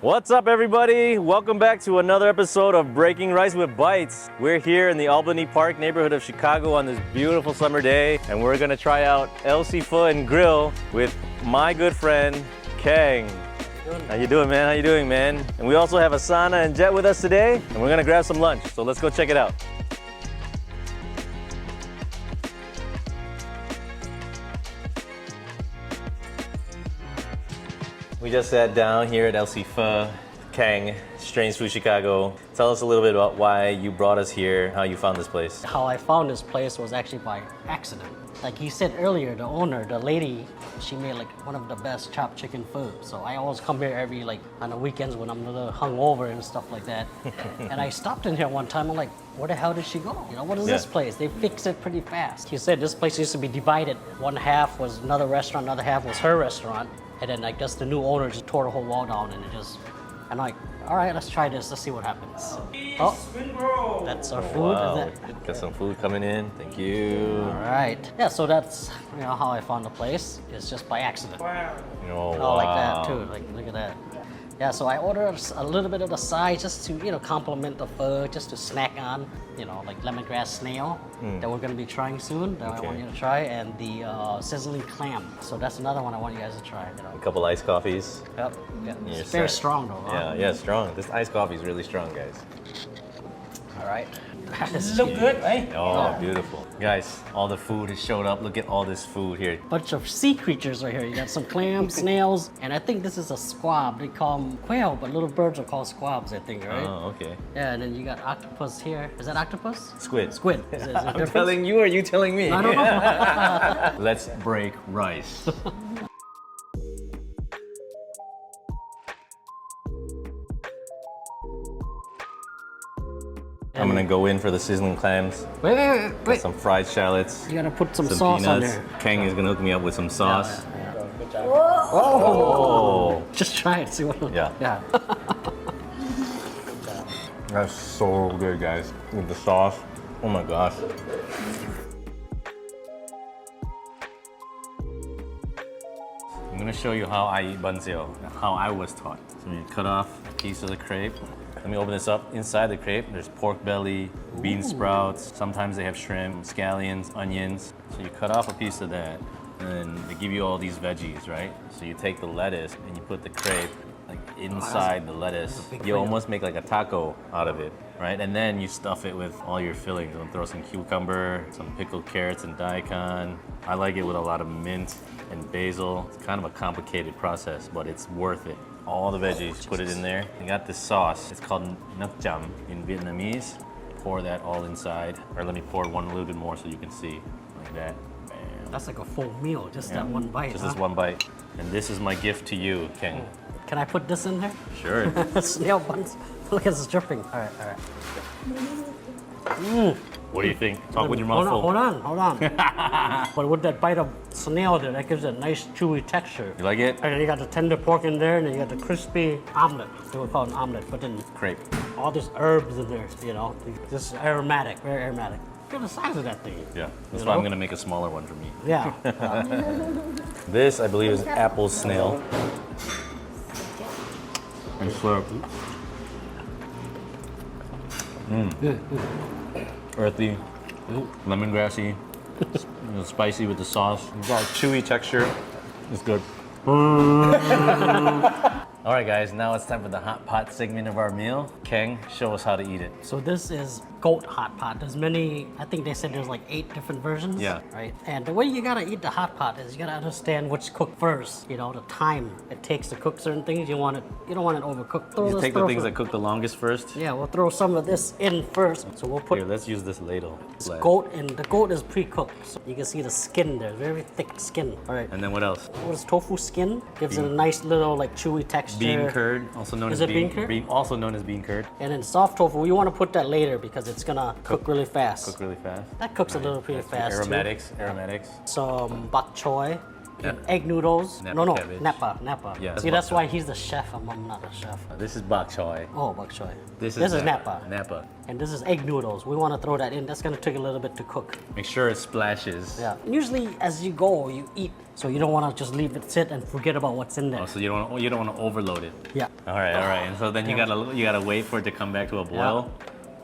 What's up, everybody? Welcome back to another episode of Breaking Rice with Bites. We're here in the Albany Park neighborhood of Chicago on this beautiful summer day, and we're gonna try out El Seafood and Grill with my good friend, Keng. How you doing, man? How you doing, man? And we also have Asana and Jet with us today, and we're gonna grab some lunch, so let's go check it out. We just sat down here at El Seafood, Keng, StrangeFoodChicago. Tell us a little bit about why you brought us here, how you found this place. How I found this place was actually by accident. Like you said earlier, the owner, the lady, she made like one of the best chopped chicken food. So I always come here every on the weekends when I'm a little hungover and stuff like that. And I stopped in here one time. I'm like, where the hell did she go? You know, what is this place? They fixed it pretty fast. She said this place used to be divided. One half was another restaurant, another half was her restaurant. And then I guess the new owner just tore the whole wall down and I'm like, all right, let's try this. Let's see what happens. Oh, that's our food. Wow, got some food coming in. Thank you. All right. Yeah, so that's how I found the place. It's just by accident. Wow. Oh, like that too. Like, look at that. Yeah, so I ordered a little bit of the side just to, complement the food, just to snack on, like lemongrass snail that we're gonna be trying soon, that I want you to try, and the sizzling clam. So that's another one I want you guys to try. A couple iced coffees. Yep. Yeah. It's very strong though, huh? Yeah, strong. This iced coffee is really strong, guys. All right. Look good, right? Oh, beautiful. Guys, all the food has showed up. Look at all this food here. Bunch of sea creatures right here. You got some clams, snails, and I think this is a squab. They call them quail, but little birds are called squabs, I think, right? Oh, okay. Yeah, and then you got octopus here. Is that octopus? Squid. Squid. Is it I'm telling you, or you telling me? I don't know. Let's break rice. I'm gonna go in for the sizzling clams. Wait. Some fried shallots. You gotta put some Some sauce on peanuts. there. Keng is gonna hook me up with some sauce. Good job. Oh! Just try it, see what. Yeah. Yeah. That's so good, guys. With the sauce. Oh my gosh. I'm gonna show you how I eat banzio, how I was taught. So you cut off a piece of the crepe. Let me open this up. Inside the crepe, there's pork belly, bean sprouts. Sometimes they have shrimp, scallions, onions. So you cut off a piece of that, and they give you all these veggies, right? So you take the lettuce and you put the crepe inside the lettuce. You almost make like a taco out of it, right? And then you stuff it with all your fillings. And throw some cucumber, some pickled carrots and daikon. I like it with a lot of mint and basil. It's kind of a complicated process, but it's worth it. All the veggies, put it in there. You got this sauce. It's called nuoc cham in Vietnamese. Pour that all inside. Or let me pour one a little bit more so you can see, like that. Bam. That's like a full meal, just that one bite. Just this one bite. And this is my gift to you, Keng. Can I put this in there? Sure. Snail buns. Look at this dripping. All right. What do you think? Talk with your mouth full. Hold on. But with that bite of snail there, that gives it a nice chewy texture. You like it? And then you got the tender pork in there, and then you got the crispy omelet. They would call it an omelet, but then Crepe. all these herbs in there, This is aromatic, very aromatic. Look at the size of that thing. Yeah, that's why I'm gonna make a smaller one for me. Yeah. This, I believe, is apple snail. And slurp. Earthy, lemongrassy, spicy with the sauce. It's got a chewy texture. It's good. All right, guys, now it's time for the hot pot segment of our meal. Keng, show us how to eat it. So this is goat hot pot. There's many, I think they said there's like 8 different versions. Yeah. Right? And the way you gotta eat the hot pot is you gotta understand which cook first. The time it takes to cook certain things. You don't want it overcooked. You take the things that cook the longest first. Yeah, we'll throw some of this in first. So we'll put Here, let's use this ladle. goat, and the goat is pre-cooked. So you can see the skin there, very thick skin. All right. And then what else? What is tofu skin? Gives it a nice little chewy texture. Bean curd, also known as bean curd? Also known as bean curd. And then soft tofu, you want to put that later because it's gonna cook really fast. Cook really fast. That cooks a little pretty fast. Aromatics. Some bok choy. egg noodles. Napa No, cabbage. Napa. Yeah, See, that's that's bok why choy. he's the chef. I'm not a chef. This is bok choy. Oh, bok choy. This is Napa. Napa. And this is egg noodles. We want to throw that in. That's gonna take a little bit to cook. Make sure it splashes. Yeah. Usually, as you go, you eat, so you don't want to just leave it sit and forget about what's in there. Oh, so you don't want to overload it. Yeah. All right. And so then you gotta wait for it to come back to a boil.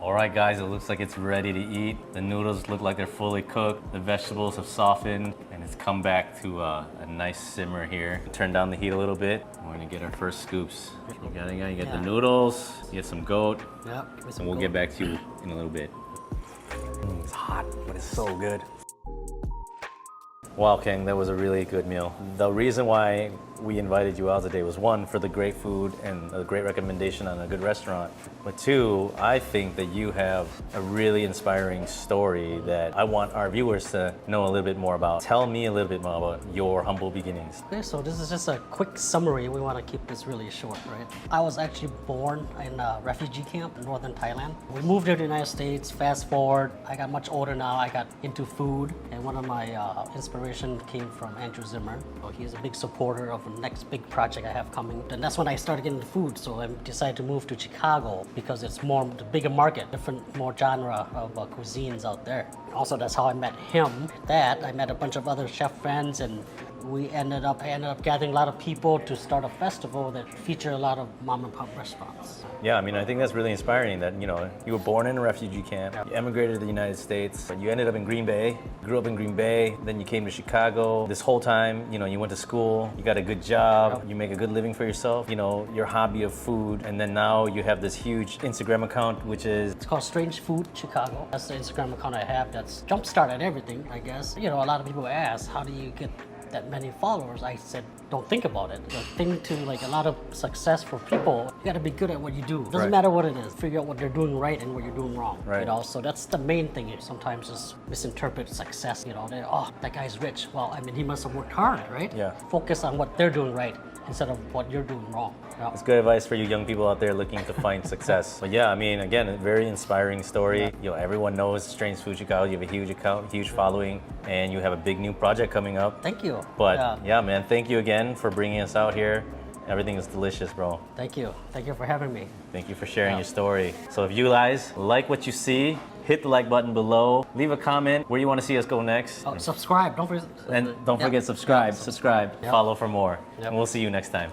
All right, guys, it looks like it's ready to eat. The noodles look like they're fully cooked. The vegetables have softened, and it's come back to a nice simmer here. Turn down the heat a little bit. We're gonna get our first scoops. You get the noodles, you get some goat, Yeah. Give me some and we'll goat. get back to you in a little bit. It's hot, but it's so good. Wow, Keng, that was a really good meal. The reason why we invited you out today was one, for the great food and a great recommendation on a good restaurant. But two, I think that you have a really inspiring story that I want our viewers to know a little bit more about. Tell me a little bit more about your humble beginnings. Okay, so this is just a quick summary. We want to keep this really short, right? I was actually born in a refugee camp in northern Thailand. We moved here to the United States. Fast forward, I got much older now. I got into food, and one of my inspiration came from Andrew Zimmer. So he's a big supporter of the next big project I have coming. And that's when I started getting into food. So I decided to move to Chicago because it's more the bigger market, more genre of cuisines out there. Also, that's how I met him. I met a bunch of other chef friends, and I ended up gathering a lot of people to start a festival that featured a lot of mom and pop restaurants. Yeah, I mean, I think that's really inspiring that, you were born in a refugee camp, you emigrated to the United States, but you ended up in Green Bay, grew up in Green Bay, then you came to Chicago. This whole time, you went to school, you got a good job, you make a good living for yourself, your hobby of food, and then now you have this huge Instagram account, which is... It's called StrangeFoodChicago. That's the Instagram account I have that's jump-started everything, I guess. A lot of people ask, how do you get that many followers? I said, don't think about it. The thing to a lot of success for people, you gotta be good at what you do. It doesn't matter what it is. Figure out what they're doing right and what you're doing wrong. Right. So that's the main thing. Sometimes just misinterpret success. That guy's rich. Well, I mean, he must have worked hard, right? Yeah. Focus on what they're doing right instead of what you're doing wrong. It's good advice for you young people out there looking to find success. But yeah, I mean, again, a very inspiring story. Everyone knows Strange Food Chicago. You have a huge account, huge following, and you have a big new project coming up. Thank you. But yeah, man, thank you again for bringing us out here. Everything is delicious, bro. Thank you. Thank you for having me. Thank you for sharing your story. So if you guys like what you see, hit the like button below. Leave a comment where you want to see us go next. Subscribe. Don't forget. And don't forget, subscribe. Subscribe. Yep. Follow for more. Yep. And we'll see you next time.